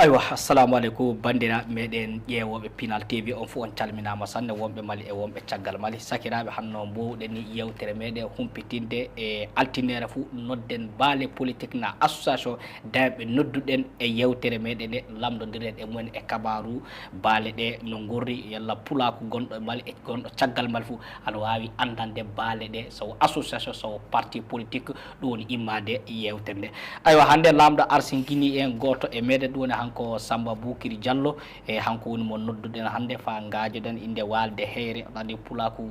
aywa assalamu aleykum bandira meɗen ƴeewoɓe Pinal TV on fu on calminama sanne wonɓe Mali e wonɓe caggal Mali sakiraɓe hanno mbowɗen ni yewtere meɗen humpitinde e altinere fu nodden baale politique na association dañɓe nodduɗen e yewtere meɗen nde lamdodiren e mumen e kabaru baale ɗe no gurri yalla pulaku gonɗo e Mali e gonɗo caggal Mali fu aɗa wawi andande baale ɗe sawo association sawo parti politique ɗum woni immade yewtere nde aywa hande lamɗo arsinkini en goto e meɗen ɗum woni hanko Samba Boukary Diallo e hanko woni mo nodduɗen hande fa gajoɗen inde walde heyre andi pulaku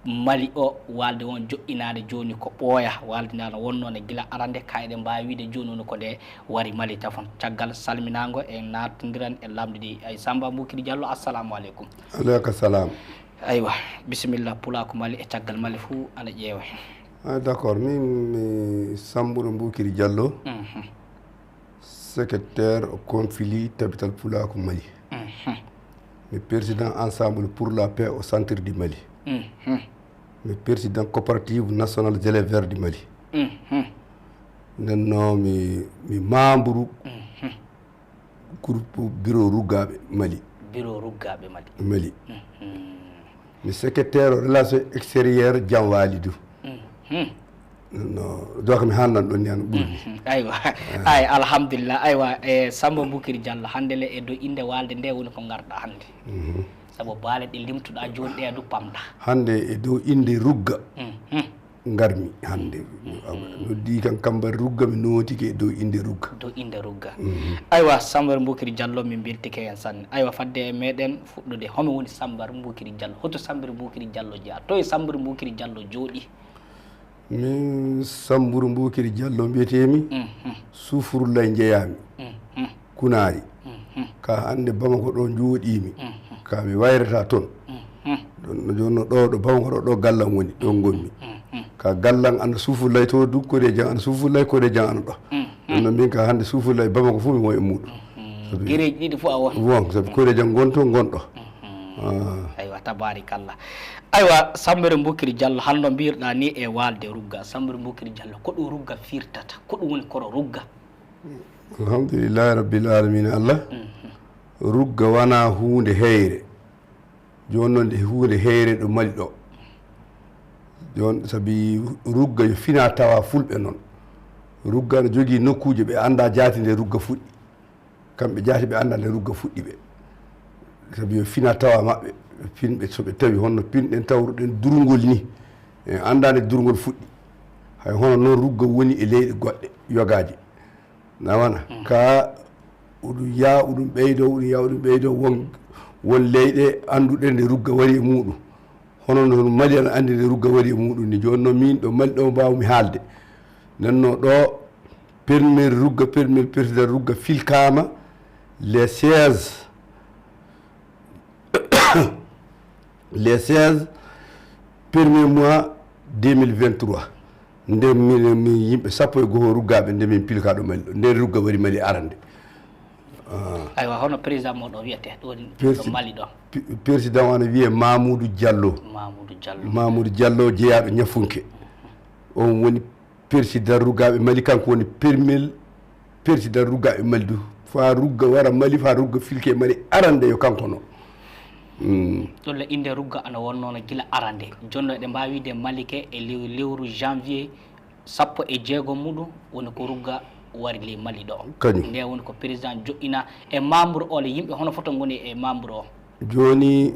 Mali o walde won joƴƴinade joni ko ɓooya walde nde no wonnone guila arande kayɗe mbawi wiide joni woni ko nde wari Mali tafon caggal salminago e natodiran e lamde ɗi ay Samba Boukary Diallo assalamu aleykum. Aleyka salam. aywa bisimilla pulaku Mali e caggal Mali fou aɗa ƴeewa. D'accord min mi Samba Boukary Diallo secrétaire au conflit capital Pulaku Mali. Le président ensemble pour la paix au centre du Mali. Le président coopérative nationale des élèves verts du Mali. Non, mi membre groupe bureau Rougabe Mali. Bureau Rougabe Mali. Mali. Le secrétaire relations extérieures Dian Walidou. No donc mi hannan ɗon yan ɓurmi aywa ay alhamdulillah aywa e Samba Boukary Diallo hande le e dow inde walde nde woni ko garɗa hande saabu baale ɗe limtuɗa joni ɗe du pamɗa hande e dow inde rugga garmi hande noddi kan kambari rugga mi notike e dow inde rugga aywa Samba Boukary Diallo min beltike hen sanne aywa fadde e meɗen fuɗɗude homi woni Samba Boukary Diallo hoto Samba Boukary Diallo jeeya to e Samba Boukary Diallo jooɗi. min Samba Boukary Diallo mbiyetemi Sufurulay jeeyami Kunari ka hande Bamako ɗo jooɗimi ka mi wayrata toon jonno ɗo Bamako ɗo gallam woni ɗo gommi ka gallam anda Sufurulay to dukkode jang anda Sufurulay kode jang ana ɗo ɗum min ka hande Sufurulay Bamako fof mi won e muɗum guereji ɗiɗi fof a won saabi kode jang gonto gonɗo aywa tabarikallah aywa Samba Boukary Diallo halno mbirɗa ni e walde rugga Samba Boukary Diallo ko ɗum rugga firtata ko ɗum woni kono rugga. Alhamdulillahi rabbil alamin Allah rugga wana hunde heyre joni noon hunde heyre ɗo Mali ɗo joni saabi rugga yo fina tawa fulɓe noon rugga ne jogui nokkuje ɓe anda jaati nde rugga fuɗɗi kamɓe jaati ɓe anda nde rugga fuɗɗi ɓe sabi yo fina tawa maɓɓe finɓe soɓe tawi honno pinɗen tawruɗen durgol ni e andade durgol fuɗɗi hay hono noon rugga woni e leyɗe goɗɗe yogaji nawana ka uɗum ya uɗum ɓeydo uɗum ya uɗum ɓeydo won leyɗe anduɗe nde rugga wari e muɗum hono no Mali ana andi nde rugga wari e muɗum ni joni noon min ɗo Mali ɗo mbawmi haalde nanno ɗo permel rugga permel président rugga filkama les 16 premier mois 2023 nde mi yimɓe sappo e goho ruggaɓe nde min pilka ɗo Mali ɗo nde rugga wari Mali arande aywa hono président moɗo wiyete ɗo Mali ɗo président wana wiye Mamoudou Diallo jeeyaɗo Ñafunke on woni président ruggaɓe Mali kanko woni président ruggaɓe Mali du fa rugga wara Mali fa rugga filke Mali arande yo kanko noon ɗolle inde rugga ana wonnono gila arande jonno eɗe mbawi wide Malike e lewru janvier 16 muɗum woni ko rugga wari ley Mali ɗo kañum nde woni ko président joƴƴina e membre o le yimɓe hono foto goni e membre o joni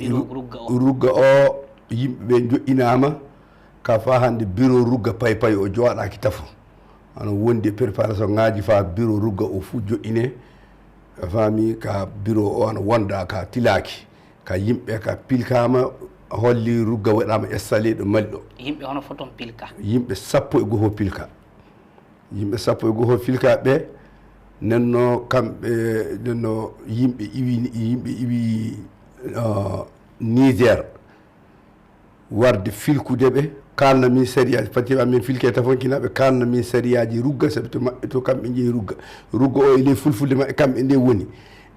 rugga o yimɓeɓe joƴƴinama ka fa hande bureau rugga pay o joɗaki tafo ana wondi préparation ngaji fa bureau rugga o fu joƴƴine fami ka bureau o ana wonda ka tilaki ka yimɓe ka pilkama holli rugga waɗama installé ɗo Mali ɗo yimɓe hono foton pilka yimɓe sappo e goho pilka yimɓe sappo e goho pilka ɓe nenno kamɓe nenno yimɓe iwi Niger warde filkude ɓe kalna min sériyaji pati amin filke tafonkinaɓe kalna min sériyaji rugga sabi to maɓɓe to kamɓe jeeyi rugga o e ley fulfulde maɓɓe kamɓe nde woni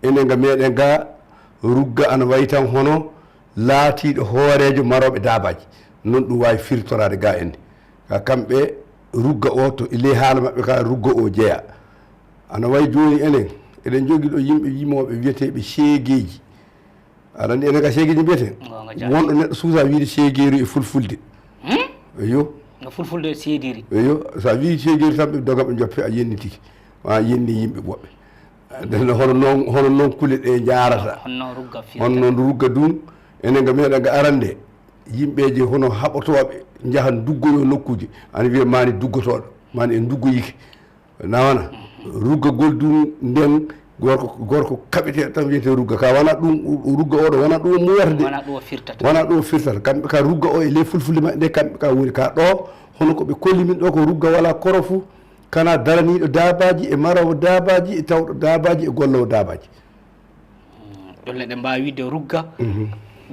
enen ga meɗen ga rugga ana wayi tan hono laatiɗo hoorejo maroɓe dabaji non ɗum wawi firtorade ga ende ka kamɓe rugga o to ley haala maɓɓe ka rugga o jeeya ana wayi joni enen eɗen jogui ɗo yimɓe yimoɓe wiyeteɓe seegueji aɗa andi enen ka seegueji mbiyeten wonɗo neɗɗo suusa wiide seegueru e fulfulde eyo no fulfulde seediri eyo sa wi seegueru tan ɓe doga ɓe joppe a yennitiki a yenni yimɓe woɓɓe nden hono noon kule ɗe jarata honnoon rugga ɗum enen ga meɗen ga arande yimɓeje hono haɓotoɓe jahan duggoyo nokkuji ana wiya mani duggotoɗo mani en duggoyiki nawana ruggagol ɗum nden gorko kaɓete tan wiyete rugga ka wona ɗum rugga oɗo wona ɗum muwata de wona ɗum firtata kamɓe ka rugga o e ley fulfulde maɓɓe nde kamɓe ka woni ka ɗo hono koɓe kolli min ɗo ko rugga wala koro fou kana daraniɗo dabaji e marowo dabaji e tawɗo dabaji e gollowo dabaji ɗolle ɗe mbawi wide rugga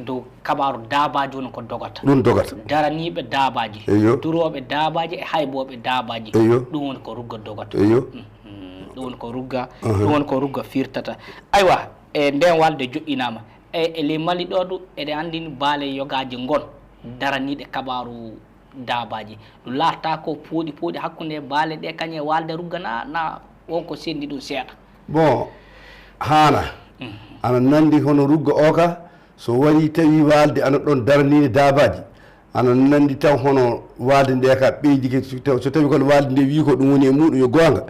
dow kabaru dabaji woni ko dogata ɗum dogata daraniɓe dabaji duroɓe dabaji e hayboɓe dabaji ɗum woni ko rugga dogata ɗum woni ko rugga ɗum woni ko rugga firtata aywa e nden walde joƴƴinama e ley Mali ɗo ɗum eɗen andini baale yogaji gon daraniɗe kabaru dabaji ɗum laata ko pooɗi hakkude baale ɗe kañe walde rugga na wonko sendi ɗum seeɗa bon hana ana nandi hono rugga o ka so wari tawi walde ana ɗon daranide dabaji ana nandi taw hono walde nde ka ɓeydike so tawi kono walde nde wi ko ɗum woni e muɗum yo gonga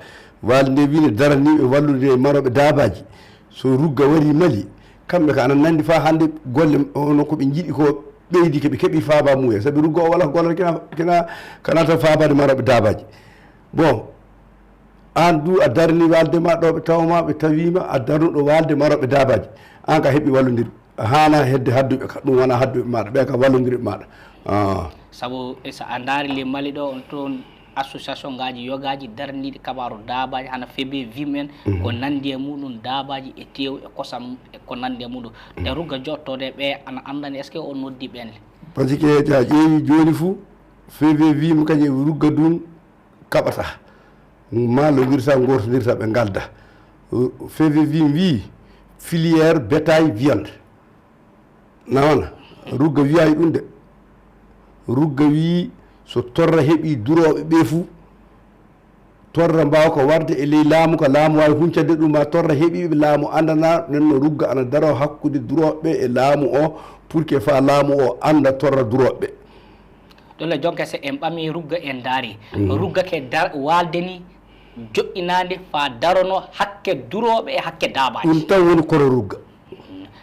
walde nde wine daraniɓe wallude maroɓe dabaji so rugga wari Mali kamɓe ka ana nandi fa hande golle hono koɓe jiiɗi ko ɓeydike ɓe keeɓi faaba muya saabi rugga o wala ko gollata kana tan fabade maroɓe dabaji bon an du a darani walde ma ɗo ɓe tawma ɓe tawima a darnuɗo walde maroɓe dabaji an ka heeɓi wallodir hana hedde hadduɓe ka ɗum wona hadduɓe maɗa ɓe ka wallodirɓe maɗa saabu so a daari le Mali ɗo on toon association ngaji yogaji daraniɗi kabaru dabaji hana feeɓe vimen ko nandi e muɗum dabaji e tew e kosam ko nandi e muɗum nde rugga jottode ɓe ana andani est ce que on noddi ɓenle par ce que ja ƴeewi joni fou feeɓe vima kañum rugga ɗum kaɓata malodirta gortodirta ɓe galda feeɓe vim wi filière bétail viande nawana rugga wiyayi ɗum de rugga wi so torra heeɓi duroɓe ɓe fou torra mbawa ko warde e ley laamu ko laamu wawi huncande ɗum ma torra heeɓiɓe laamu andana nenno rugga ana daro hakkude duroɓe e laamu o pour que fa laamu o anda torra duroɓe ɗole jonka se en ɓami rugga en daari rugga ke walde ni joƴƴinade fa darono hakke duroɓe e hakke dabaji ɗum tan woni koro rugga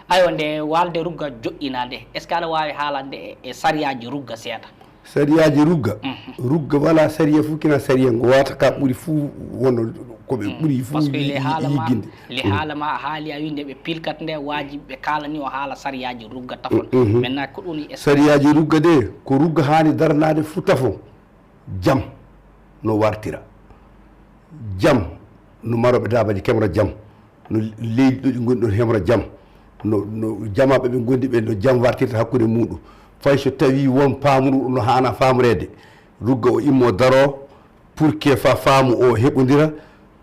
ayo nde walde rugga joƴƴinade est ce que aɗa wawi haalande e sariyaji rugga seeɗa sariyaji rugga rugga wala sariya fou kina sariya ngo wata ka ɓuuri fou wono koɓe ɓuuri fou yigginde le haalama a haali a winde ɓe pilkat nde waji ɓe kalani o haala sariyaji rugga tafon maintenant ko ɗum sariyaji rugga de ko rugga hani daranade fou tafon jaam no wartira jaam no maroɓe dabaji kemra jaam no leydi ɗo ɗi goni ɗon hemra jaam no jamaɓe ɓe gondi ɓe no jaam wartirta hakkude muɗum fay so tawi won pamru no hana famrede rugga o immo daro pour que fa faamu o heɓodira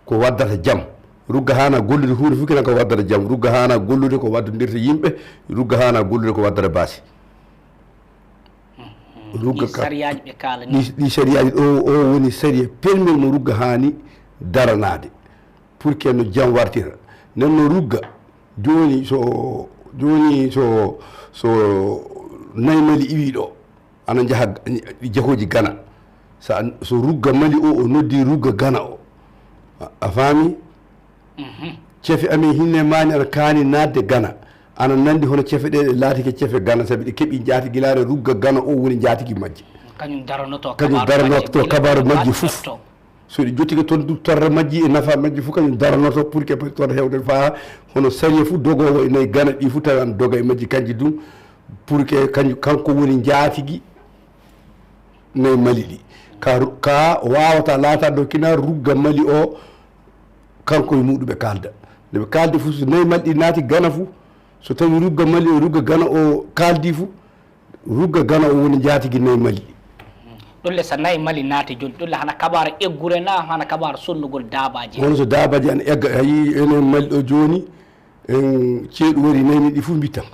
ko waddata jaam rugga hana gollude hunde fof kinan ko waddata jaam rugga hana gollude ko waddodirta yimɓe rugga hana gollude ko waddata baasi rugga sariyaji ɓe kalani ɗi sariyaji o woni saria pelmel mo rugga hani daranade pour que no jaam wartira nenno rugga joni so nayi Mali iwi ɗo ana jaaha jahoji Gana so rugga Mali o noddi rugga Gana o a faami ceefe amen hinne mani ana kaani nadde Gana ana nandi hono ceefe ɗe laatike ceefe Gana saabi ɗe keeɓi jaatigilare rugga Gana o woni jaatigui majje kañum daranoto kabaru majji fof so ɗi jottike toon torre majji e nafa majji fof kañum daranoto pour que toon hewde fa hono saria fof dogowo e nayi Gana ɗi fof tawi ana doga e majji kanji ɗum pour que kanko woni jaatigui nayi Mali ɗi ka wawata laata ɗo kina rugga Mali o kanko e muɗum ɓe kalda ndeɓe kaldi fof so nayi Mali ɗi naati Gana fof so tawi rugga Mali o rugga Gana o kaldi fof rugga Gana o woni jaatigui nayi Mali ɗi ɗolle so nayi Mali naati joni ɗolle hana kabara eggure na hana kabara sonnugol dabaji hono so dabaji ana egga ayi enen Mali ɗo joni en ceeɗu wari nayni ɗi fof mbittan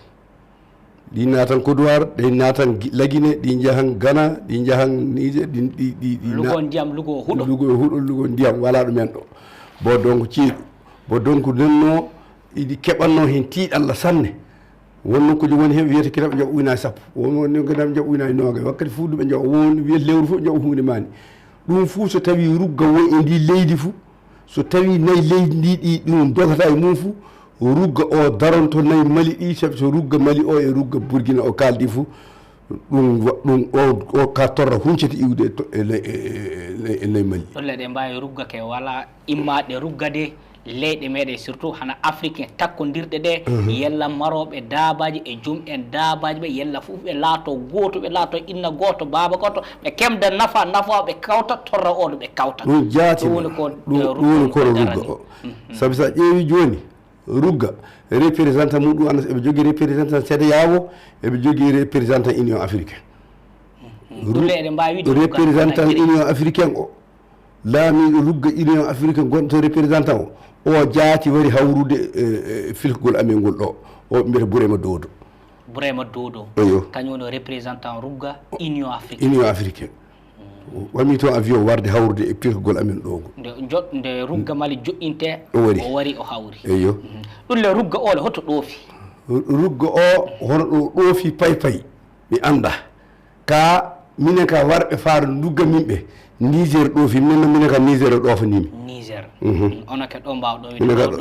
ɗi natan Kodowar ɗi natan Laguine ɗi jahan Gana ɗi jahan Niger lugo ndiyam lugo huuɗo lugo ndiyam wala ɗumen ɗo bo donc ceeɗu bo donc nenno iɗi keɓanno hen tiiɗalla sanne wonno ko woni hen wiyete kitaɓe jaɓa ujunnaje sappo woni kitaɓe jaɓa ujunnaje noga wakkati fuuduɓe jaɓa won wiya lewru fof jaɓa hunde mani ɗum fuu so tawi rugga won e ndi leydi fuu so tawi nayi leydi ndi ɗi ɗum dogata e mum fuu rugga o daronto nayi Mali ɗi sabi so rugga Mali o e rugga Burkina o kaldi fuu ɗum o ka torra huncete iwde e ley Mali ɗolle ɗe mbawi ruggake wala immaɗe ruggade leyɗe meɗen surtout hana africain takkodirɗe ɗe yella maroɓe daabaji e jum'en daabaji ɓe yella fof ɓe laato goto ɓe laato inna goto baba goto ɓe kemda nafa ɓe kawta torra oɗo ɓe kawta ɗum jaati ɗum woni kono rugga o saabi sa ƴeewi joni rugga représentant muɗum ana eɓe jogui représentant CEDEAO eɓe jogui représentant union africain représentant union africain o laamiɗo rugga union africain gonto représentant o jaati wari hawrude filkgol amen ngol ɗo o ɓe mbiyata Bourema Dodo eyo kañum woni représentant rugga union africain wami toon avion warde hawrude e pilkgol amen ɗo ngo nde rugga Mali joƴƴinte o wari o hawri eyo ɗum le rugga ole hoto ɗoofi rugga o hono ɗo ɗoofi pay mi anda ka minen ka warɓe faaro rugga minɓe Niger ɗoofi minen ka Niger ɗoofanimi Niger onake ɗo mbawɗo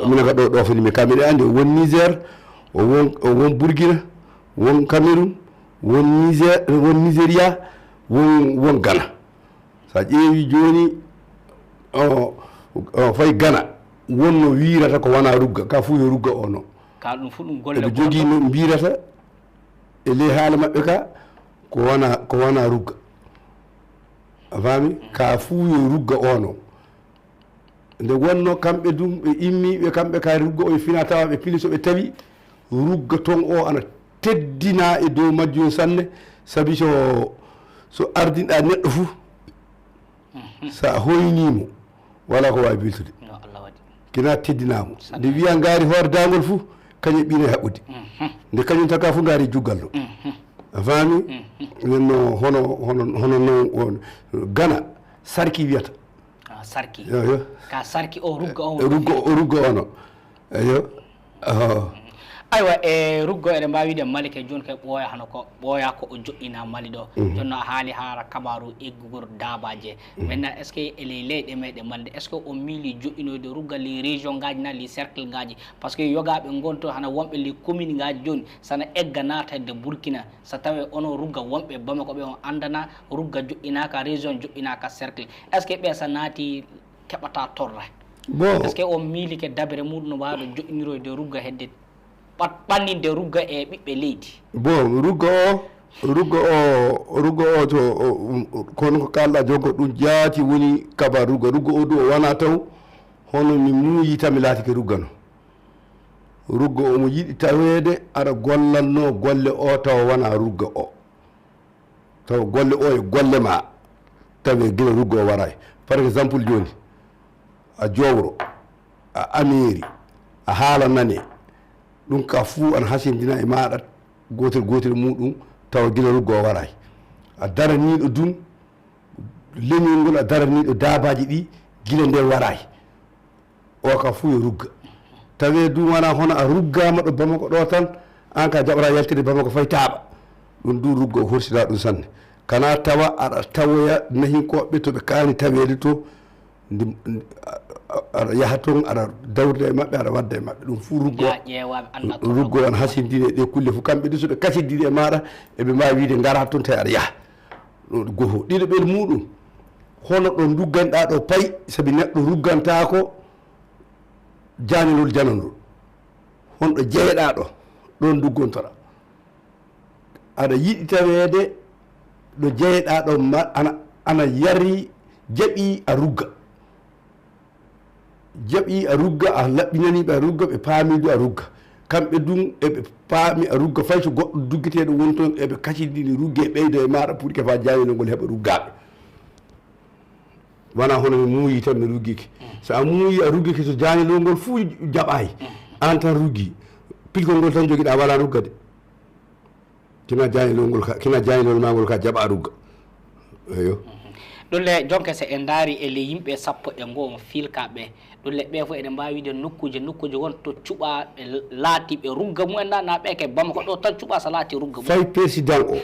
minen ka ɗo ɗoofanimi ka miɗa andi won Niger o won Burkina won Cameroun won Nigéria won Ghana sa ƴeewi joni o fay Ghana wonno wirata ko wona rugga ka fuu yo rugga o no ka ɗum fuu ɗum golle eɓe jogui no mbirata e ley haala mabɓe ka ko wona rugga a faami ka fuu yo rugga o no nde wonno kamɓe dum ɓe immiɓe kamɓe ka rugga o e fina tawa ɓe pili soɓe tawi rugga ton o ana teddina e dow majjum sanne saabi so ardinɗa neɗɗo fuu sa hoynimo wala ko wawi biltude kina teddinamo nde wiya gaari hoore dangol fuu kañum ɓiine haɓɓude nde kañum taka fuu gaari juggal ɗo a faami nenno hono noon Ghana sarki wiyata sarki yo ka sarki o rugga ono eyo aywa e ruggo eɗen mbawi wiide Mali ke joni kay ɓooya hano ko ɓooya ko o joƴƴina Mali ɗo jonno a haali haala kabaru eggugol daabaje maintenant est ce que ele leyɗe meɗen Mali est ce que on miili joƴƴinoyde rugga les région ngaji na les cercle ngaji par ce que yogaɓe gonto hana wonɓe les commune ngaji joni sana egga natade Burkina so tawi ono rugga wonɓe Bamako ɓe on andana rugga joƴƴinaka région joƴƴinaka cercle est ce que ɓe sa naati keɓata torra est ce que on miili ke dabere muɗum no wawɗo joƴƴiniroyde rugga hedde ɓanninde rugga e ɓiɓɓe leydi bon rugga o to kono ko kalɗa jonko ɗum jaati woni kaba rugga o du o wona taw hono mi muuyi tami laati ke rugga no rugga o mo yiɗi tawede aɗa gollanno golle o taw wona rugga o taw golle o e golle ma tawi gila rugga o waray par exemple joni a jowro a ameri a haala nane ɗum ka fuu ana hasindina e maɗa gotel muɗum tawa gila rugga o waray a daraniɗo dum leñol ngol a daraniɗo daabaji ɗi gila nde waray o ka fuu yo rugga tawi dum wona hono a ruggama ɗo Bamako ɗo tan an ka jaɓata yaltide Bamako fay taaɓa ɗum du rugga o horsida ɗum sanne kana tawa aɗa tawoya nahinkoɓe to ɓe kaani tawede to aɗa yaha toon aɗa dawrida e maɓɓe aɗa wadda e maɓɓe ɗum fuu ruggo an hasindine ɗe kulle fof kamɓe ɗi soɓe kasidini e maɗa eɓe mbawi wiide gara toon tawi aɗa yaha ɗo goho ɗiɗo ɓel muɗum hono ɗo dugganɗa ɗo payi saabi neɗɗo ruggantako janilol janandol honɗo jeeyeɗa ɗo ɗon duggontoɗa aɗa yiɗi tawede ɗo jeeyeɗa ɗo ana yari jaɓi a rugga a laɓɓinaniɓe a rugga ɓe paamidu a rugga kamɓe dum eɓe paami a rugga fay so goɗɗo duggiteɗo woni toon eɓe kacidini rugge e ɓeydo e maɗa pour que fa jawino ngol heɓa ruggaɓe wona hono mi muuyi tan mi ruggiki so a muuyi a ruggiki so janilol ngol fuu jaɓayi an tan ruggi pilgol ngol tan joguiɗa wala rugga de kina janilol ma ngol ka jaɓa rugga eyo ɗulle jonke se en daari e le yimɓe sappo e ngoo filkaɓe ɗulle ɓe fof eɗen mbawi wiide nokkuji won to cuɓa ɓe laati ɓe rugga mumen na ɓe ke Bamako ɗo tan cuɓa so laati rugga fay président o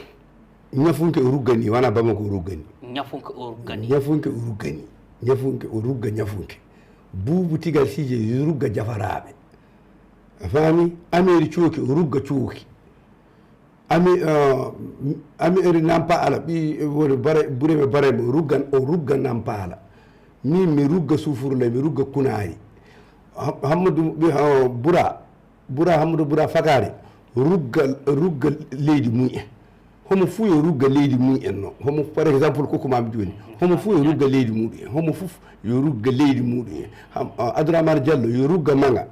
ñafunke o ruggani wona Bamako o ruggani ñafunke o ruggani ñafunke o ruggani ñafunke o rugga ñafunke Boubou Tigal Sije rugga jafaraɓe a faami Améri Cooki o rugga cooki Améri Nampala ɓi woni Bureme Bareme o rugga Nampala min mi rugga Sufurlay mi rugga Kunari Hammadou Bura Hammadou Bura Fakari rugga leydi mumen homo fuu yo rugga leydi mumen no homo par exemple kokkumami joni homo fuu yo rugga leydi muɗum en homo fof yo rugga leydi muɗum en Abdourahmane Diallo yo rugga Manga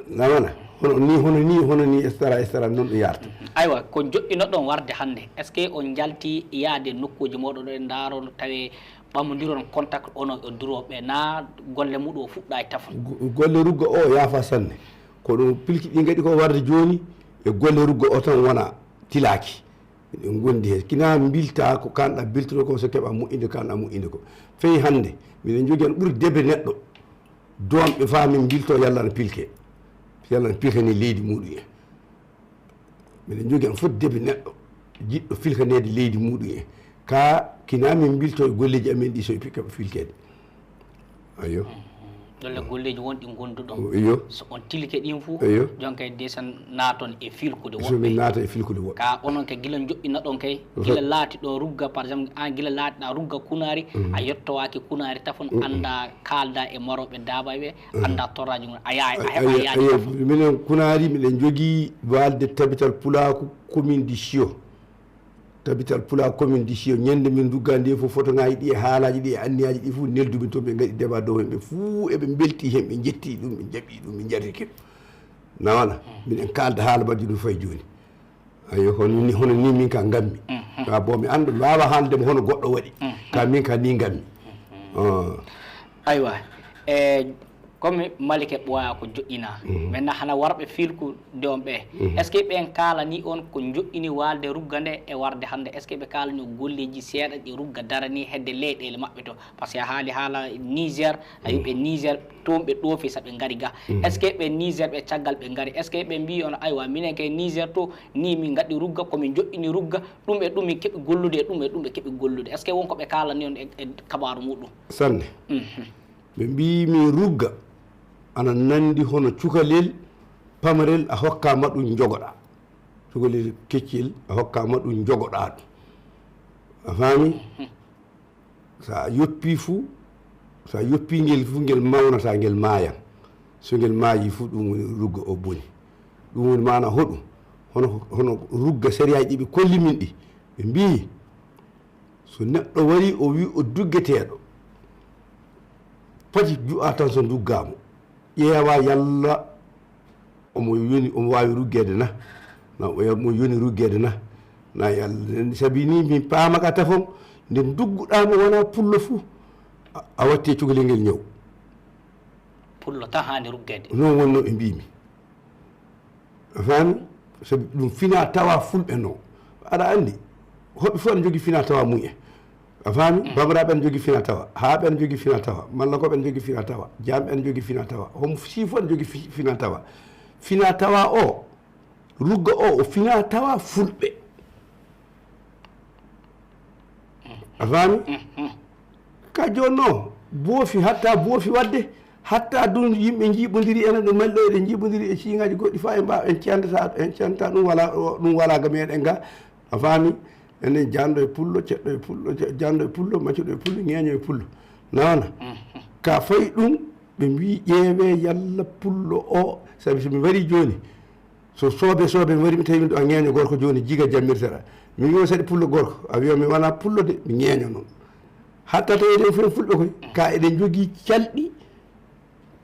nawana hono ni estara noon ɗo yarta aywa ko joƴƴino ɗon warde hannde est ce que on jalti yaade nokkuji moɗon ɗo e ndaaro tawi ɓammodiron contact ono e duroɓe na golle muɗum o fuɗɗa e tafon golle rugga o yaafa sanne ko ɗum pilki ɗi gaɗi ko warde joni e golle rugga o tan wona tilaki en gondi he kina bilta ko kanɗa biltuɗo ko so keɓa moƴƴinde kanɗa moƴƴinde ko feyi hannde miɗen jogui en ɓuuri debre neɗɗo donɓe famin bilto yalla no pilke ni leydi muɗum en miɗen jogui en fof debre neɗɗo jiɗɗo filkanede leydi muɗum en ka kina min bilto e golleji amen ɗi so keɓa filkede ayo ɗolle golleji wonɗi gonduɗon iyo so on tilike ɗin fou iyo jonka desan naton e filkude somin naata e filkude woɓɓe ka onon ke gila joƴƴina ɗon kay gila laati ɗo rugga par exemple an gila laatiɗa rugga Kunari a yettowaki Kunari tafon anda kalda e maroɓe dabaɓe anda torraji gon a yaadi minen Kunari miɗen jogui walde tabital Pulaku commune du Sio tabital Pula commune du Sio ñande min duggandi fof photo ngaji ɗi e haalaji ɗi e anniyaji ɗi fof neldumin toon ɓe gaɗi débat dow hen ɓe fuu eɓe belti hen ɓe jetti ɗum ɓe jaɓi ɗum ɓe jarriki nawana minen kalda haala baddi ɗum fayi joni ayo hono ni min ka gammi ka bo mi anda mi wawa haaldemo hono goɗɗo waɗi ka min ka ni gammi aywa comme Malike ɓooya ko joƴƴina maintenant hana warɓe filkude on ɓe est ce que ɓen kalani on ko joƴƴini walde rugga nde e warde hannde est ce que ɓe kalani o golleji seeɗa ɗi rugga darani hedde leyɗele maɓɓe to par ce que a haala Niger a wi ɓe Niger toon ɓe ɗoofi saɓe gari ga est ce que ɓe Niger ɓe caggal ɓe gari est ce que ɓe mbi on aywa minen kay Niger to ni min gaɗi rugga komin joƴƴini rugga ɗum e ɗum min keeɓi gollude e ɗum e ɗum ɓe keeɓi gollude est ce que wonko ɓe kalani on e kabaru muɗum sanne ɓe mbi min rugga ana nandi hono cukalel pamarel a hokkama ɗum jogoɗa cukalel keccel a hokkama ɗum jogoɗa ɗum a faami sa yoppi fuu sa yoppi ngel fuu ngel mawnata ngel maayan so ngel maayi fuu ɗum woni rugga o boni ɗum woni mana hoɗum hono rugga sériyaji ɗi ɓe kolli min ɗi ɓe mbi so neɗɗo wari o wi o duggeteɗo foti ju'a tan so duggamo ƴeewa yalla omo wawi ruggede na mo yoni ruggede na yalla sabi ni min paamaka tafon nde dugguɗamo wona pullo fuu a watti cukalel ngel ñaw pullo tan hani ruggede non wonno ɓe mbimi a faami sabi ɗum fina tawa fulɓe no aɗa andi hoɓɓe fof aɗa jogui fina tawa mumen a faami bamaraɓe ene jogui fina tawa haaɓe ene jogui fina tawa malla koɓe ene jogui fina tawa jamɓe ene jogui fina tawa homo si fof ene jogui fina tawa o rugga o fina tawa fulɓe a faami ka joni noon boofi hatta boofi wadde hatta ɗum yimɓe jiiɓodiri ene ɗo malɗo eɗen jiiɓodiri e ciingaji goɗɗi fa en cantata ɗum wala ga meɗen ga a faami enen janɗo e pullo ceɗɗo e pullo janɗo e pullo maccuɗo e pullo ñeeño e pullo nawna ka fayi ɗum ɓe mbi ƴeewe yalla pullo o sabi somi wari joni so soobe mi wari mi tawi min ɗo a ñeeño gorko joni jiga jammirteɗa mi wiyo saɗi pullo gorko a wiya mi wona pullo de mi ñeeño noon hatta tawi eɗen fof fulɓe koy ka eɗen jogui calɗi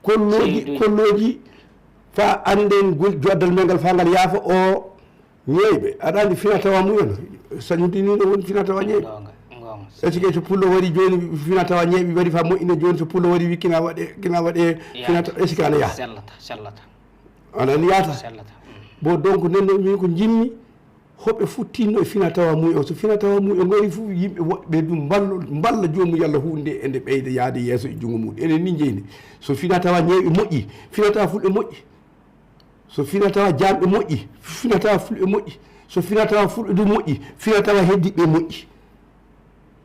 kolloji fa anden joddal men ngal fa ngal yaafa o ñeeyɓe aɗa andi fina tawa mumen sañudini no woni fina tawa ñeeɓe est ce que so pullo waɗi joni fina tawa ñeeɓe waɗi fa moƴƴine joni so pullo waɗi wi kina waɗe fina est ce que ana yaha ana yahata bon donc nen min ko jimmi hoɓe futtinno e fina tawa muy o so fina tawa muy o ngari fof yimɓe woɓɓe ɗum mballa jomum yalla hunde ende ɓeyda yaade yeeso e junngo muɗum enen ni jeyni so fina tawa ñeeɓe moƴƴi fina tawa fulɓe moƴƴi so fina tawa jamɓe moƴƴi fina tawa fulɓe moƴƴi so fina tawa fulɓe du moƴƴi fina tawa heddiɓe moƴƴi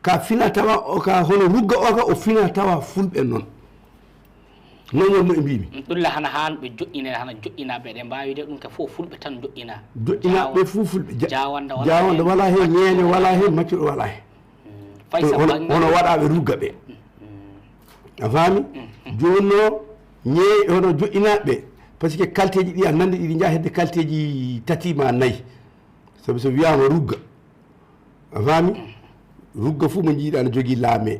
ka fina tawa o ka hono rugga o ka o fina tawa fulɓe noon non wonno e mbimi ɗulla hana hanɓe joƴƴine hana joƴƴinaɓe ɗe mbawide ɗum ke fof fulɓe tan joƴƴina joƴƴinaɓe fof fulɓe jawanda wala hen ñeeñe wala hen maccuɗo wala hen hono waɗaɓe rugga ɓe a faami jonno ñee hono joƴƴinaɓe par ce que kalteji ɗi a nandi ɗiɗi jaa hedde kalteji tati ma nayyi sabi so wiyama rugga a faami rugga fuu mo jiiɗa ne jogui laame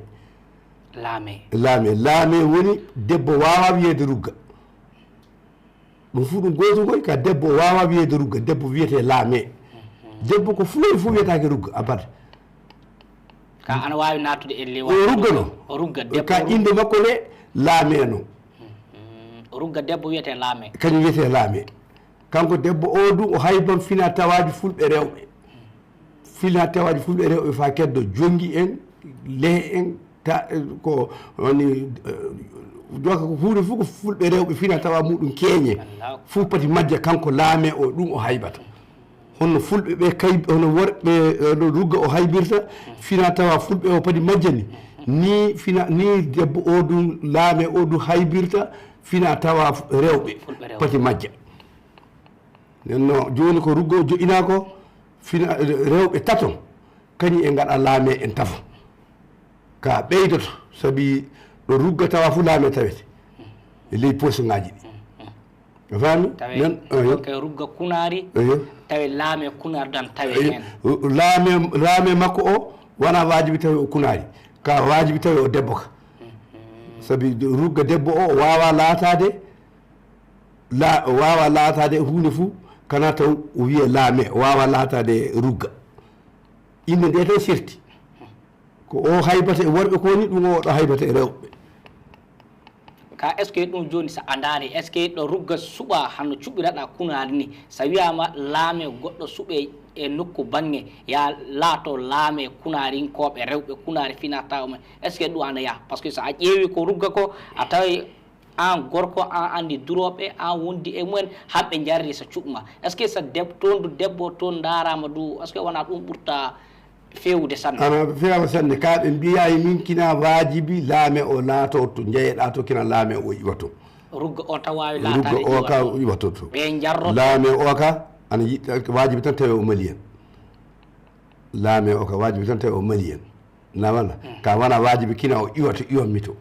laame woni debbo wawa wiyede rugga ɗum fuu ɗum goto ka debbo wawa wiyede rugga debbo wiyete laame debbo ko fuuri fof wiyetake rugga abada ka ana wawi natude e ley rugga no rugga ka inde makko le laame no rugga debbo wiyete laame kañum wiyete laame kanko debbo o du o hayban fina tawaji fulɓe rewɓe fina tawaji fulɓe rewɓe fa keddo jongi en lee en ko woni donc ko huude fof ko fulɓe rewɓe fina tawa muɗum keeñe fof pati majja kanko laame o ɗum o haybata hono fulɓe ɓe kay hono worɓe no rugga o haybirta fina tawa fulɓe o padi majjani ni debbo o ɗum laame o ɗum haybirta fina tawa rewɓe pati majja nenno joni ko rugga o joƴƴina ko fina rewɓe taton kañum e gaɗa laame en tafo ka ɓeydoto sabi ɗo rugga tawa fu laame tawete e ley poche ngaji ɗi a faami nan rugga kunari tawi laame kunar dan tawe hen laame makko o wona wajibi tawi o kunari ka wajibi tawi o debbo ka sabi rugga debbo o wawa laatade hunde fuu kana taw o wiye laame wawa laatade rugga inde nde tan sirti ko o haybata e worɓe ko woni ɗum o ɗo haybata e rewɓe ka est ce que ɗum joni sa andani est ce que ɗo rugga suuɓa hano cuɓɓiraɗa kunari ni sa wiyama laame goɗɗo suuɓe e nokku bangge ya laato laame kunarinkoɓe rewɓe kunari fina tawa men est ce que ɗum ana yaha par ce que so a ƴeewi ko rugga ko a tawi an gorko an andi duroɓe an wondi e mumen hamɓe jarri so cuɓma est ce que so debbo toon darama du est ce que wona ɗum ɓurta fewude sanne ana fewama sanne ka ɓe mbiyayi min kina wajibi laame o laato to jeeyeɗa to kina laame o iwato rugga o taw wawi laatade rugga o ka iwato to ɓe jarro laame o ka ana yiɗɗa wajibi tan tawi o mali en laame o ka wajibi tan tawi o mali en nawala ka wona wajibi kina o iwato iwanmi to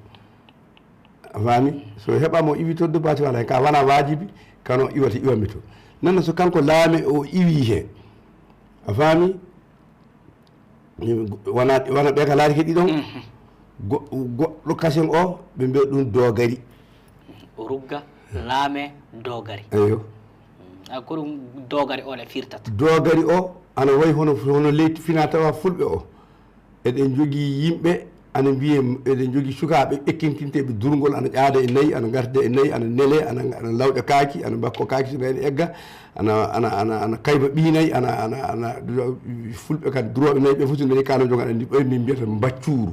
a faami so heɓama o iwi to debati wala ka wona wajibi kano iwata iwanmi to nanno so kanko laame o iwi he a faami wona ɓe ka laari heɗi ɗon goɗɗo kasen o ɓe mbiya ɗum dogari rugga laame dogari eyo ko ɗum dogari o le firtata dogari o ana wayi hono leydi fina tawa fulɓe o eɗen jogii yimɓe ana mbiye eɗen jogii sukaaɓe ɓekkintinteɓe durgol ana ƴaada e nayyi ana garda e nayyi ana nele ana lawƴa kaaki ana bakko kaaki so gayni egga ana kayba ɓiinayi ana fulɓe kadi duroɓe nayyi ɓe fof so dañi kano jogan andi ɓayni mbiyata mbaccuru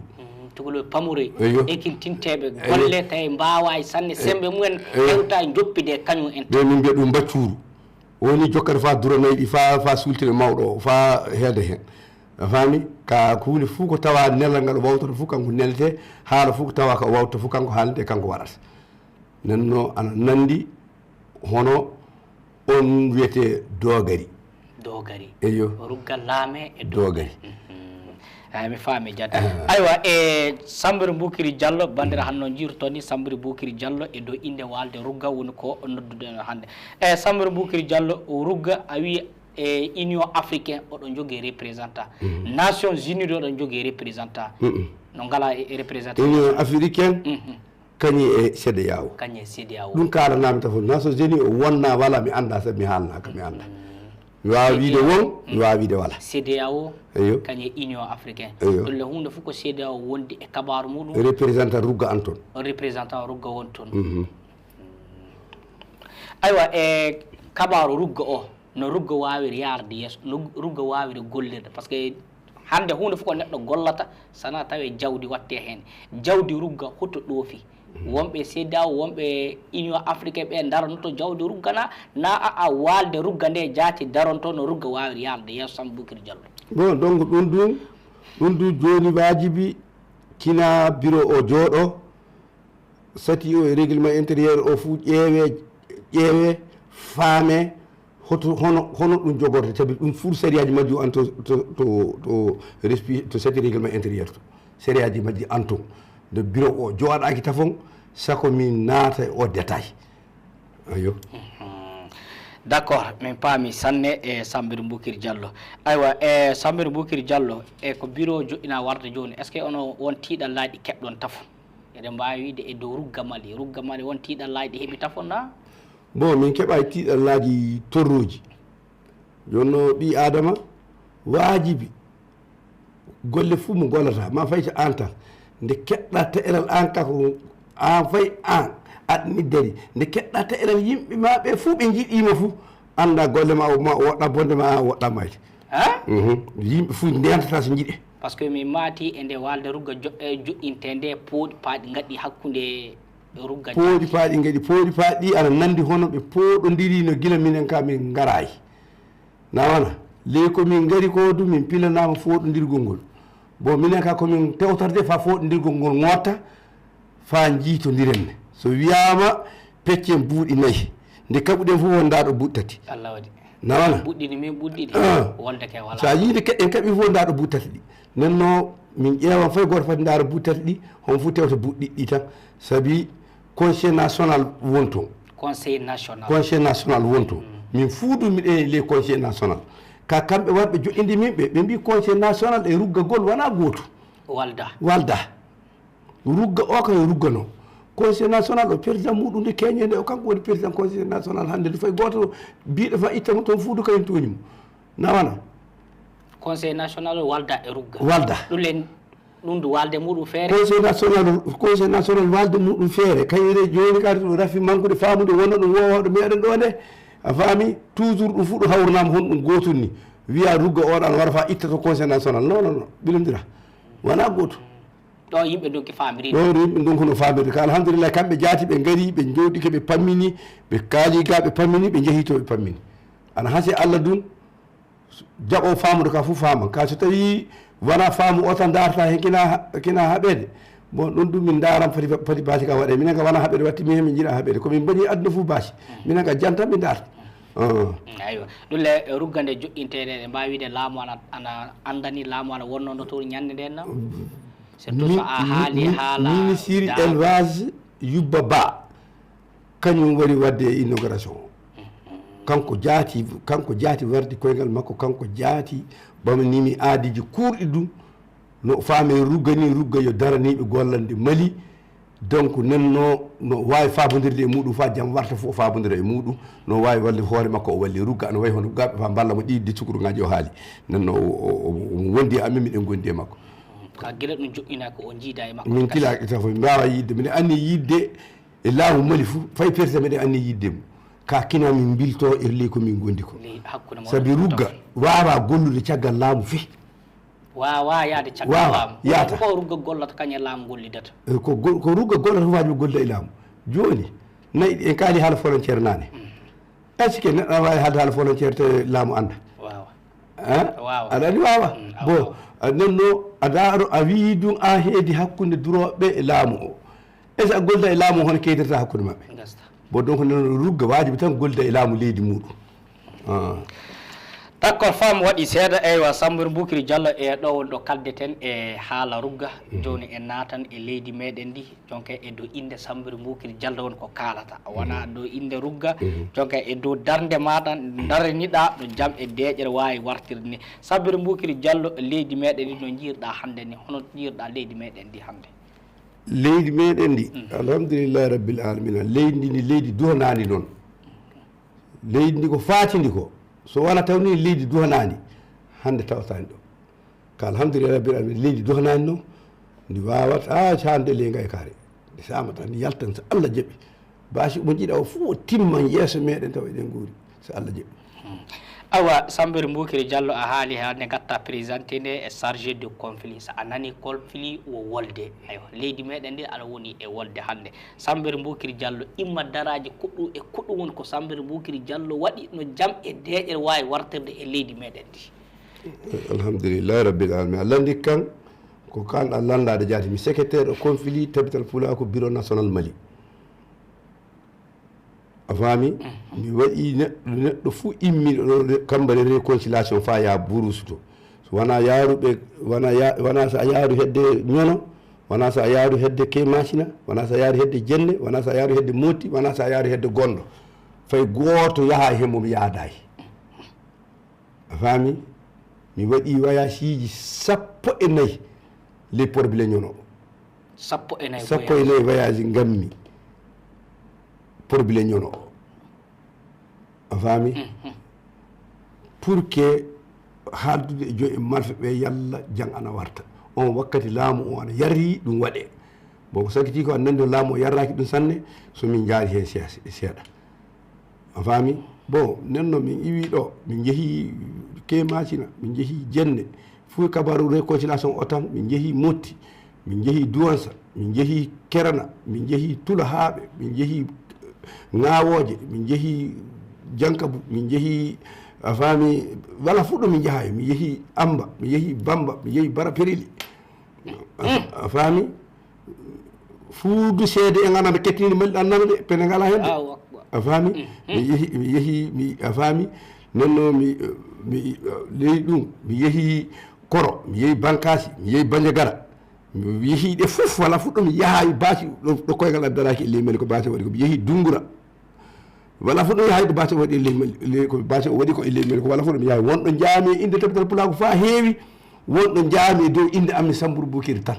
tugol pamure ekkintinteɓe golle tawi mbawa e sanne sembe mumen hewta joppide kañum en ɓe min mbiya ɗum mbaccuru woni jokkata fa duro nayyi ɗi fa sultine mawɗo o fa heede hen a faami ka ko hunde fof ko tawa nelal ngal wawtoto fof kanko nelete haala fof ko tawa ko wawta fof kanko haalde kanko waɗata nenno ana nandi hono on wiyete dogari eyo rugga laame e dogari mi faami jadda aywa e Sambiri Boukary Diallo bandira hanno jirtoni Sambiri Boukary Diallo e dow inde walde rugga woni ko noddude hande e Sambiri Boukary Diallo rugga a wi e Union africain oɗon jogui représentant Nations Unies oɗon jogui représentant no ngala e représentant Union africaine kañi e CEDEAO ɗum kalanami ta fof Nations Unies o wonna wala mi anda sabi mi haalnaka mi anda mi wawi wiide won mi wawi wiide wala CEDEAO eyo kañi Union africain ɗolle hunde fof ko CEDEAO wondi e kabaru muɗum représentant rugga an toon représentant rugga won toon aywa e kabaru rugga o no rugga wawiri yarde yeeso no rugga wawiri gollirde par ce que hande hunde fof ko neɗɗo gollata sana tawi jawdi watte hen jawdi rugga hoto ɗoofi wonɓe CEDEAO wonɓe union africain ɓe daronto jawdi ruggana na a walde rugga nde jaati daronto no rugga wawiri yarde yeeso Samba Boukary Diallo bon donc ɗum du joni wajibi kina bureau o jooɗo sati o e règlement intérieur o fuu ƴeewe faame hono ɗum jogorde sabi ɗum fuu série aji majji an to sati règlement intérieur to série aji majji an ton nde bureau o jooɗaki tafon sako min naata o détail ayo d' accord min paami sanne e Samba Boukary Diallo aywa e Samba Boukary Diallo e ko bureau joƴƴina warde joni est ce que ono won tiiɗallaji keɓɗon tafon eɗen mbawi wiide e dow ruggamali won tiiɗallaji heeɓi tafon na bon min keɓa tiiɗallaji torroji jonno ɓi adama wajibi golle fuu mo gollata ma fay so an tan nde keɗɗa taƴeral an kako an fay an aɗani dari nde keɗɗa taƴeral yimɓe ma ɓe fuu ɓe jiɗima fuu anda golle ma woɗɗa bonde ma an woɗɗa mayde yimɓe fuu ndentata so jiiɗe par ce que mi maati e nde walde rugga joƴƴintede pooɗi paaɗi gaɗi hakkude rugga pooɗi paaɗi gaɗi pooɗi paaɗi ana nandi hono ɓe pooɗodiri no gila minen ka min garayi nawana ley komin gari ko du min pilanama foɗodirgol ngol bon minen ka komin tewtorde fa foɗodirgol ngol ŋotta fa jiitodiren so wiyama peccen buuɗi nayyi nde kaɓuɗen fof wondaɗo buuɗi tati Allah waɗi nawana buɗɗini min buɗɗiɗi wonde ke wala sa yiide en kaɓi fof ndaɗo buuɗi tati ɗi nanno min ƴeewan fay goto fati ndaaro buuɗi tati ɗi hon fof tewta buuɗi ɗiɗɗi tan saabi conseil national won toon conseil national won toon min fuudumiɗen les conseil national ka kamɓe warɓe joƴƴinde min ɓe mbi conseil national e ruggagol wona gootu walda rugga o kam e ruggano conseil national o président muɗum nde keñede o kanko woni président conseil national hannde nde fay goto mbiɗo fa ittamo toon fuudu kayen toñimo nawana conseil national walda e rugga walda ɗum du walde muɗum feere conseil national walde muɗum feere kañire joni kadi ɗum rafi manqude famude wonno ɗum wowoɗo meɗen ɗo nde a faami toujours ɗum fuɗɗo hawranama hon ɗum gotum ni wiya rugga oɗan wara fa itta to conseil national non ɓilodira wona goto ɗo yimɓe donki famiri ɗo yimɓe donkuno famirde ka alhamdulillah kamɓe jaati ɓe gaari ɓe jooɗike ɓe pammini ɓe kaali ga ɓe pammini ɓe jeehi to ɓe pammini ana hasi Allah dum jaɓo famude ka fof faman ka so tawi wona faamu o tan darata hen kina haɓede bon ɗum ɗum min daram foti baasi ka waɗe minen ka wona haɓede watti min min jiiɗa haɓede komin mbaɗi aduna fof baasi minen ka jantan min darta aywa ɗulle ruggande joƴƴintede ɗe mbawi wiide laamu ana andani laamu ana wonnono toon ñande nden na surtout so a haali haala ministre élevage Yubba Ba kañum wari wadde inauguration kanko jaati wardi koyngal makko kanko jaati bamanimi aadiji kurɗi ɗum no faame rugga yo daraniɓe gollande Mali donc nanno no wawi fabodirde e muɗum fa jaam warta fof fabodira e muɗum no wawi walle hoore makko o walli rugga ana wayi hono gaɓe fa balla mo ɗiɗde cukarugaji o haali nanno omo wondi e amen miɗen gondi e makko ka guila ɗum joƴƴina ko o jiida e makko min tilaki tan fof mbawa yidde mbiɗa anni yidde e laamu Mali foof fay perta meɗen anni yiddemo ka kina min bilto e ley komin gondi ko saabi rugga wawa gollude caggal laamu fe wawa yaade caggal laamu yata ko rugga gollata kañe laamu gollidata ko rugga gollata wajibi gollude e laamu joni nayi en kaali haala volontaire nane est ce que neɗɗo wawi haalde haala volontaire te laamu anda aɗa andi wawa bon nanno a daaro a wi ɗum a heedi hakkude duroɓe e laamu o est ce que a golda e laamu hono keydirta hakkude mabɓe bon donc noon rugga wajibi tan golda e laamu leydi muɗum d' accord femme waɗi seeɗa eywa Samba Boukary Diallo e ɗo won ɗo kaldeten e haala rugga joni en naatan e leydi meɗen ndi jonka e dow inde Samba Boukary Diallo woni ko kalata wona dow inde rugga jonka e dow darde maɗa daraniɗa no jaam e deƴere wawi wartirde ni Samba Boukary Diallo leydi meɗen ndi no jiirɗa hande ni hono jiirɗa leydi meɗen ndi hande leydi meɗen ndi alhamdulillahi rabbil alamina leydi ndi leydi duhanadi noon leydi ndi ko fatidi ko so wona tawni leydi duhanadi hande tawatani ɗo ka alhamdulillahi rabbil alamina leydi duhanadi noon ndi wawat hande ley ngay kaare samata ndi yaltan so Allah jaaɓi basi mo jiiɗa o fof o timman yeeso meɗen taw eɗen guuri so Allah jaɓi. awa Sambere Boukary Diallo a haali ha ne gatta présenté nde e chargé de conflit so a nani conflit o wolde aywa leydi meɗen ndi aɗa woni e wolde hannde Sambere Boukary Diallo imma daraji kuɗɗu e kuɗɗu woni ko Sambere Boukary Diallo waɗi no jam e deƴƴere wawi wartirde e leydi meɗen ndi. Alhamdulillahi rabbil alamin Allah ndi kan ko kalɗa landade jaati mi secrétaire o conflit tabital pula ko bureau national Mali a faami mi waɗi neɗɗo fuu immiɗo ɗo kambare réconciliation fa ya Bourousse to so wona yaaruɓe wona so a yaaru hedde ñono wona so a yaaru hedde Kemasina wona so a yaaru hedde Jenne wona so a yaaru hedde Moti wona so a yaaru hedde Gondo fay gooto yaha hen momi yaadayi a faami mi waɗi voyage sappo e nayyi les probléme ñono sappo e nayyi voyage ngammi probléme ñono o a faami pour que haaldude e joyi e malfe ɓe yalla jang ana warta on wakkati laamu o ana yari ɗum waɗe bon ko sakiti ko annandi o laamu o yarraki ɗum sanne somin jaari hen seeɗa a faami bon nenno min iwi ɗo min jeehi Kemasina min jeehi Jenne fuu kabaru réconciliation o tan min jeehi Motti min jeehi Douansa min jeehi Kerana min jeehi Tula Haaɓe min jeehi Ŋawoje min jeehi Jankabu min jeehi a faami wala fuɗɗo min jahayi mi yeehi Amba mi yeehi Bamba mi yeehi Bara Perili a faami fuudu seede e gananda kettini Mali ɗannama ɗe pene ngala hen a faami mi yeehi a faami nonno mi ley ɗum mi yeehi Koro mi yeehi Bankasi mi yeehi Bandiagara mi yeehi ɗe fof wala fuɗɗo mi yahayi baasi ɗo koygal addaraki e ley Mali ko baasi waɗi ko mi yeehi Dungura wala fuɗɗo yahay ɗo baasi o waɗi e ley Mali ko baasi o waɗi ko e ley Mali ko wala fuɗɗo mi yahay wonɗo jaami e inde tabital pulaako fa heewi wonɗo jaami e dow inde ammi Sambere Boukary tan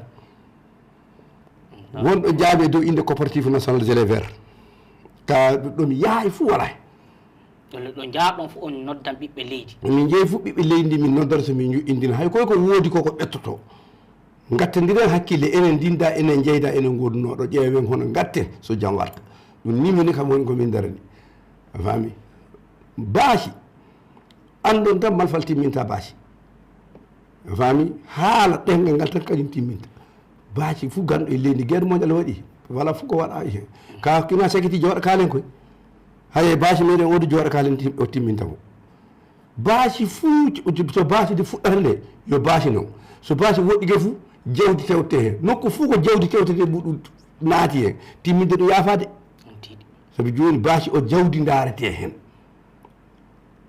wonɗo jaami e dow inde coopérative national des éleveurs ka ɗo mi yahay fuu wala ɗo jaaɗon fof on noddan ɓiɓɓe leydi min jeeyi fof ɓiɓɓe leydi ndi min noddata so min joƴƴindina hay koy ko woodi koko ɓettoto gattadiren hakkille enen dinda enen jeyda enen godunoɗo ƴeewen hono gatten so jam warta ɗum ni mini kam woni komin darani a faami baasi andon tan malfal timminta baasi a faami haala ɗengal ngal tan kañum timminta baasi fof ganɗo e leydi guerre mondial waɗi wala fof ko waɗa hen ka kina sakiti jooɗo kaalen koy haye baasi meɗen odu jooɗo kaalen o timminta ko baasi fuu so baasi de fuɗɗata nde yo baasi noon so baasi woɗɗike fuu jawdi tewte hen nokku fuu ko jawdi tewtete ɓuɗum naati hen timminde ɗo yaafade sabi joni baasi o jawdi daarete hen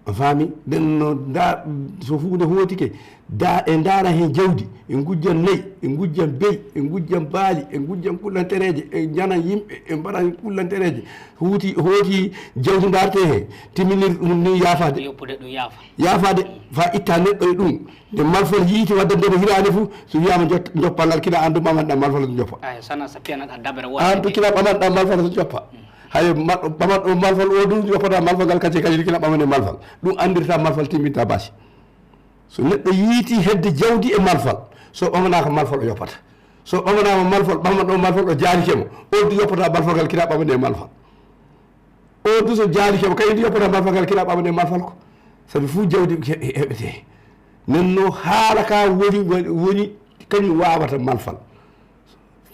a faami nden no da so hunde hootike da e daara hen jawdi e gujjan nayyi e gujjan beyi e gujjan baali e gujjan kullantereje e janan yimɓe e mbaɗan kullantereje hooti jawdi darete hen timminir ɗum ni yaafade yoppude ɗum yaafade fa itta neɗɗo e ɗum nde malfol yiiti wadde nde no hirani foof so wiyama joppalngal kina andu ɓamanɗa malfal so joppa sana so piyanat daɓere an to kina ɓamanɗa malfal so joppa hay ɓamanɗo malfal o ɗum joppata malfal ngal kadi kadi kina ɓamane malfal ɗum andirta malfal timminta baasi so neɗɗo yiiti hedde jawdi e malfal so ɓamanaka malfal o yoppata so ɓamanama malfal ɓamanɗo malfal o jaalikemo o du yoppata malfal ngal kina ɓamane e malfal o du so jaalikemo kadi du yoppata malfal ngal kina ɓamane e malfal ko saabi fuu jawdi heɓete nenno haala ka woni kañum wawata malfal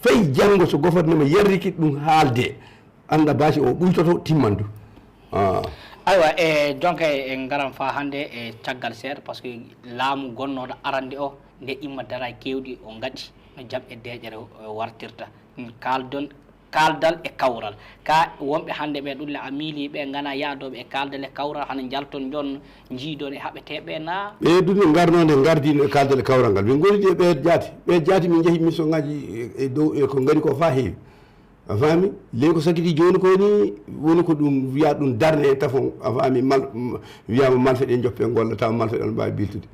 fayi janggo so gofotnema yarriki ɗum haalde anda baasi o ɓuytoto timmandu aywa e donc en garan fa hannde e caggal seeɗa par ce que laamu gonnoɗo arande o nde imma dara kewɗi o gaɗi no jam e deƴere wartirta kaldal e kawral ka wonɓe hannde ɓe ɗulle a miili ɓe gana yaadoɓe e kaldal e kawral hana jalton jon jiidon e haɓeteɓe na ɓe ɗum garnode gardino e kaldal e kawral ngal min gonidi e ɓe jaati min jeehi mission ngaji e dow e ko gaari ko fa heewi a faami ley ko sakiti joni ko ni woni ko ɗum wiya ɗum darne e tafon a faami wiyama malfe ɗe joppe golla taw malfe ɗe mbawi biltude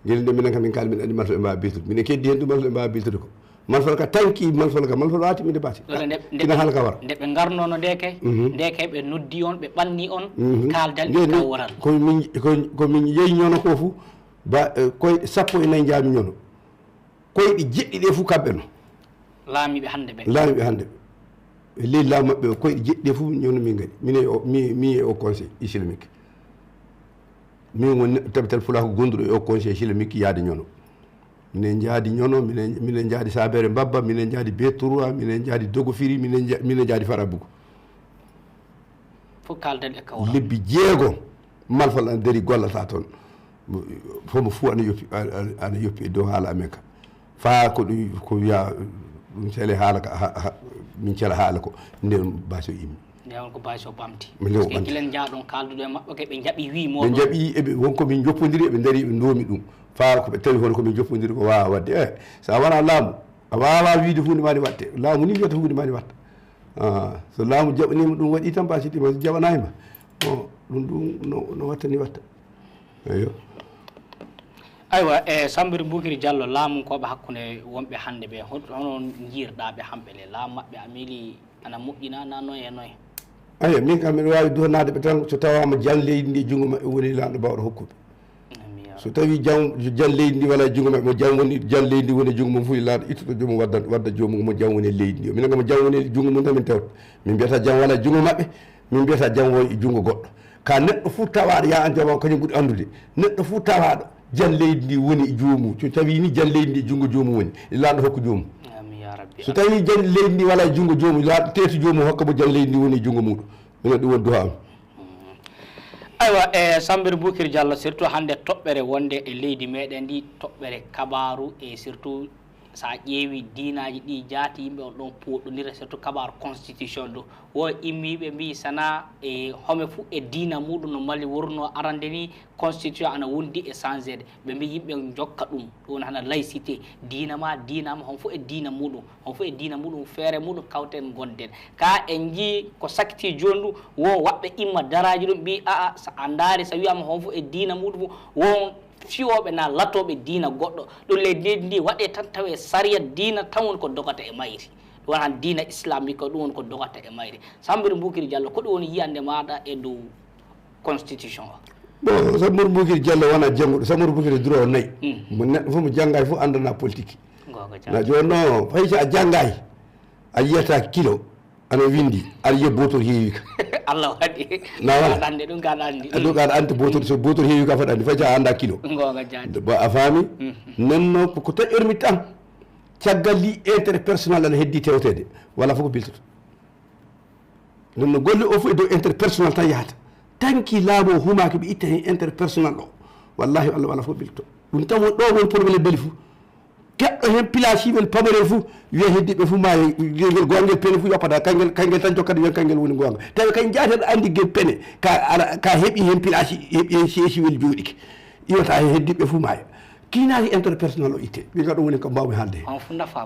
guel nde minen kam min kaali min andi malfe ɗe mbawi biltude minen keddi hen ɗum malfe ɗe mbawi biltude ko malfal ka tanki malfal waati minde baati kina haala ka wara nde ɓe garnono ndeke ɓe noddi on ɓe ɓanni on kaldal e kawral komin yeeyi ñono ko fou koye sappo e nayyi jaami ñono koyɗi jeɗɗi ɗe fou kamɓe no laamiɓe hannde ɓe ley laamu maɓɓe koyɗi jeɗɗi ɗe fof ñono min gaɗi mi e au conseil islamique min woni tabital fula ko gonduɗo e o conseil sila mikki yaade ñono minen jaadi ñono minen jaadi sabere mbabba minen jaadi beturoa minen jaadi dogo firi minen jaadi farabugo fof kalden e kawra lebbi jeego malfal an dari gollata toon fomo fuu ana yoppi e dow haala amen ka fa ko ɗum ko wiya ɗum sele haala ka min cela haala ko nden baso immi ndewan ko baso ɓamti Nde o parce que ɓamti. gilen jaaɗon kalduɗo e maɓɓe ke ɓe jaɓi wimoɗo ɓe jaɓi eɓe wonko min joppodiri eɓe daari ɓe doomi ɗum fa koɓe tawi hono komin joppodiri ko wawa wadde sa wona laamu a wawa wiide hunde ma ni watte laamu ni wiyata hunde ma ni watta so laamu jaɓanima ɗum waɗi tan basiɗima so jaɓanayima bon ɗum no watta ni watta eyo aywa e Sambiri Boukary Diallo laamu koɓe hakkude wonɓe hannde ɓe hono jiirɗaɓe hamɓe le laamu maɓɓe a miili ana moƴƴina na noye e noye aya min kam mbiɗa wawi donade ɓe tan so tawama jan leydi ndi junngo maɓɓe woni lanɗo bawɗo hokkuɓe so tawi jan leydi ndi wala junngo maɓɓe mo jan woni jan leydi ndi woni junngo mum fuyi laaɗo ittuɗo joomum wadda joomum mo jan woni leydi ndi o minen kam mo jan woni junngo mum tan min tewta min mbiyata jan wala junngo maɓɓe min mbiyata jan woni e junngo goɗɗo ka neɗɗo fuu tawaɗo ya antema kañum ɓuuri andude neɗɗo fuu tawaɗo jan leydi ndi woni e joomum so tawi ni jan leydi ndi e junngo joomum woni lanɗo hokku joomum so tawi jan leydi ndi wala e junngo joomum laaɗo teeto joomum hokka mo jan leydi ndi woni e junngo muɗum minen ɗum woni duha am aywa e Sambiri Boukary Diallo surtout hannde toɓɓere wonde e leydi meɗen ndi toɓɓere kabaru e surtout sa ƴeewi diinaji ɗi jaati yimɓe on ɗon poɗɗodira surtout kabaru constitution ɗo wo immiɓe mbi sana e home fuu e diina muɗum no mali wurno arande ni constitution ana wondi e changede ɓe mbi yimɓe jokka ɗum ɗum hana laïcité diina ma diinama hon fof e diina muɗum hon fof e diina muɗum feere muɗum kawten gonden ka en jii ko sakti joni ɗum won waɓɓe imma daraji ɗum mbi aa so a daari so wiyama hon fof e diina muɗum fof won fiyoɓe na lattoɓe diina goɗɗo ɗum leydi ndi waɗe tan tawe saria diina tan woni ko dogata e mayri ɗum woni han diina islamique o ɗum woni ko dogata e mayri Sambiri Boukary Diallo ko ɗum woni yiyande maɗa e dow constitution o bon Sambiri Boukary Diallo wona jannguɗo Sambiri Boukary droit o nayyi mo neɗɗo fof mo janggaki fof andana politique na joni noon fay so a janggaki a yiyata kilo ana windi aɗa yiya botor heewi ka Allah waɗi nawalaande ɗum gaɗa andi ɗum gaɗa andi botor so botor heewi ka fota andi fay so a anda kilo gonga jaadi a faami nanno ko taƴƴormi tan caggal li interpersonnel ana heddi tewtede wala fof ko biltoto nonno golle o fof e dow interpersonnel tan yahata tanki laamu o humaki ɓe itta hen interpersonnel ɗo wallahi Allah wala fof bilto ɗum tan ɗo woni probléme beeli fof keɗɗo hen pilasivel pamarel fof wiya heddiɓe fof ma gel gongel pene fof yoppata kañgel tan jokkata wiyan kañgel woni gonga tawi kañ jaateɗo andi gel pene ka heeɓi hen pilasi heeɓi hen sesiwel jooɗike iwata hen heddiɓe fof maya kinaki interpersonnel o itte ɓiga ɗum woni ko mbawmi haalde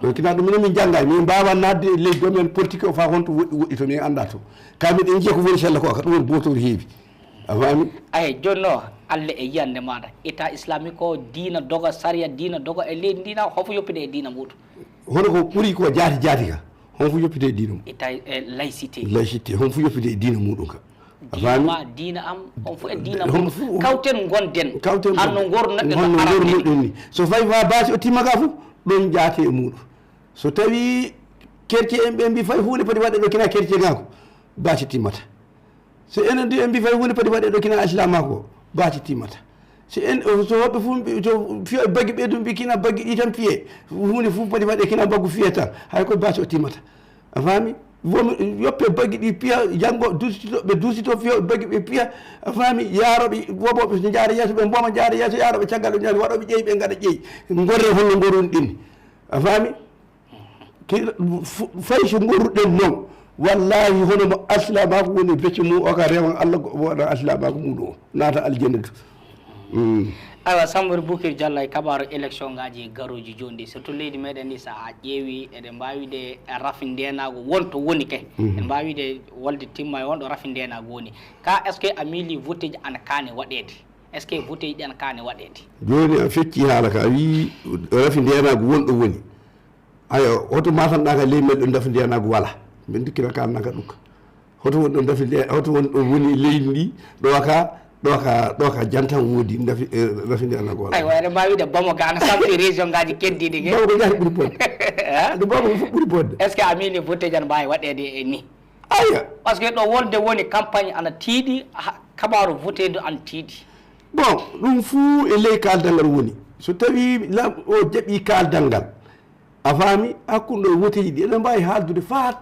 donc kina ɗum minen min janggani min mbawa nadde e leydi ɗo men politique o fa honto woɗɗi to min anda to kamin jiiya ko woni sella ko ka ɗum woni botor heewi a fami ay jonno Allah e yiyande maɗa état islamique o diina doga saria diina doga e leydi ndina honfo yoppide e diina muɗum hono ko ɓuuri ko jaati ka honfo yoppide e diina mum état e laïcité honfo yoppide e diina muɗum ka diinama diina am on fof e diina muɗum kawten gonden hanno gornoɗe honno gornoɗen ni so fawi fa basi o timmaka fof ɗon jaate e muɗum so tawi kertie en ɓe mbi fayi hunde padi waɗe ɗo kina kertie ngako basi timmata so enen du en mbi fayi hunde padi waɗe ɗo kina islam ko basi timmata so en so woɓɓe fof so fiya baggue ɓe ɗum mbi kina baggue ɗi tan piye hunde fof padi waɗe kina baggu fiye tan hay koye basi o timmata a faami womi yoppe baggue ɗi piya janggo ɓe dusito fiya baggue ɓe piya a faami yaaroɓe woɓoɓe so jaara yeeso ɓe mboma jaara yeeso yaaroɓe caggal ɓe ñaani waɗoɓe ƴeeyi ɓe gaɗa ƴeeyi gorre holno goruni ɗin a faami fayi so gorruɗen noon wallahi hono mo aslamako woni becce mum o ka rewan Allah waɗa aslamako muɗum o naata aljannatu aywa Sambiri Boukary Diallo e kabaru élection ngaji garoji joni ɗi surtout leydi meɗen ni sa a ƴeewi eɗen mbawide rafi ndenago wonto woni kay en mbawide wolde timma e wonɗo rafi ndenago woni ka est ce que a miili vote ji ana kane waɗede est ce que vote ji ɗi ana kane waɗede joni a fecci haala ka a wi rafi ndenago wonɗo woni ayo hoto matanɗa ka ley meɗen rafi ndenago wala min dikkira kalnaka ɗum ka hoto woni ɗon dafi hoto woni ɗon woni leydi ndi ɗo ka jantan woodi rafi ndenago wala aywa eɗen mbawide bomo ga ana sampi région ngaji keddiɗi ke bamo ko jaati ɓuuri podde ɗum bamo fof ɓuuri podde est ce que a miili vote ji ana mbawi waɗede e ni aya par ce que ɗo wolde woni campagne ana tiiɗi kabaru vote du ana tiiɗi bon ɗum fuu e ley kaldal ngal woni so tawi o jaɓi kaldal ngal a faami hakkunde o woteji ɗi eɗen mbawi haaldude fa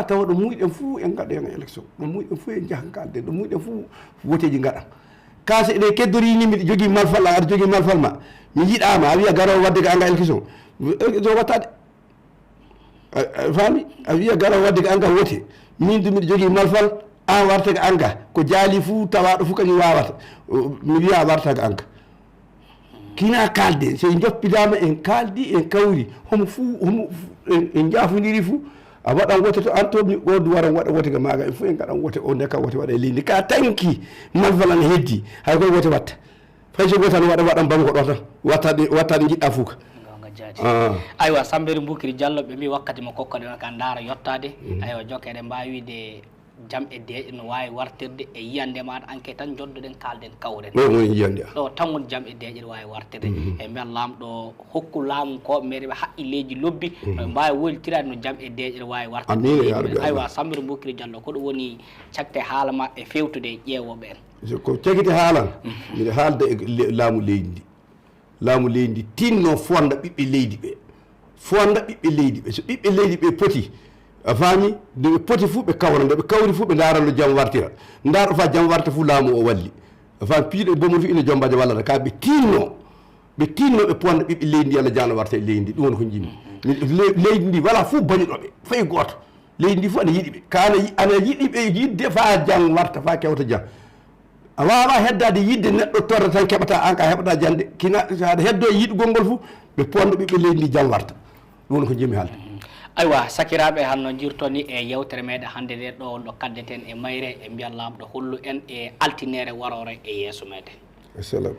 tawa ɗo muyɗen fuu en gaɗa hen élection ɗo muyɗen fuu en jahan kalden ɗo muyɗen fuu woteji gaɗa kase eɗen keddorini miɗa jogui malfal aɗa jogui malfal ma mi yiɗama a wiya garowo wadde ko anga élection wattade faami a wiya garowo wadde ko anga wote min du miɗa jogui malfal an warta ko anga ko jaali fuu tawaɗo fuu kañum wawata mi wiya warta ko anga kina kalde so joppidama en kaldi en kawri homo fuu en jafodiri fuu a waɗan wote to an tomi odu waran waɗa wote ga maga en fuu en gaɗan wote o ndeka wote waɗa e leydi ka tanki malfal an heddi hay koye wote watta fay so gotan waɗan bango ɗo tan wattade jiɗɗa fuu ka aywa Sambiri Boukary Diallo ɓe mbi wakkati mo kokkoɗe ka daara yottade aywa jokkede mbawide jam e deeƴe no wawi wartirde e yiyande maɗa enquête tan joddoɗen kalden kawren ɗo tan woni jam e deeƴe ɗo wawi wartirde e mbiyat lamɗo hokku laamu koɓe meɗe ɓe haqqilleji lobbi no mbawi woltirade no jam e deeƴe ɗo wawi wartirde aywa Sambiri Boukary Diallo ko ɗum woni cagte haala ma e fewtude ƴeewoɓe en ko cagite haalan mbiɗa haalda e laamu leydi ndi laamu leydi ndi tinno fonda ɓiɓɓe leydi ɓe fonda ɓiɓɓe leydi ɓe so ɓiɓɓe leydi ɓe poti a faami nde ɓe poti fuu ɓe kawra nde ɓe kawri fuu ɓe daaranno jam wartira ndaaro fa jam warta fuu laamu o walli a faami piiɗo e bomol fu ina jombajo wallata ka ɓe tinno ɓe ponda ɓiɓɓe leydi ndi Allah jano warta e leydi ndi ɗum woni ko jimmi leydi ndi wala fuu bañuɗoɓe fayi goto leydi ndi fuu ana yiɗi ɓe ana yiɗi ɓe yidde fa jam warta fa kewta jam a wawa heddade yidde neɗɗo torra tan keɓata an ka heɓata jande kina saɗa heddo e yiɗgol ngol fuu ɓe ponda ɓiɓɓe leydi ndi jam warta ɗum woni ko jimmi haalde aywa sakiraɓe hanno jirtoni e yewtere meɗen hande nde ɗo kaddeten e mayre e mbiyat lamɗo hollu en e altinere warore e yeeso meɗen. Assalamu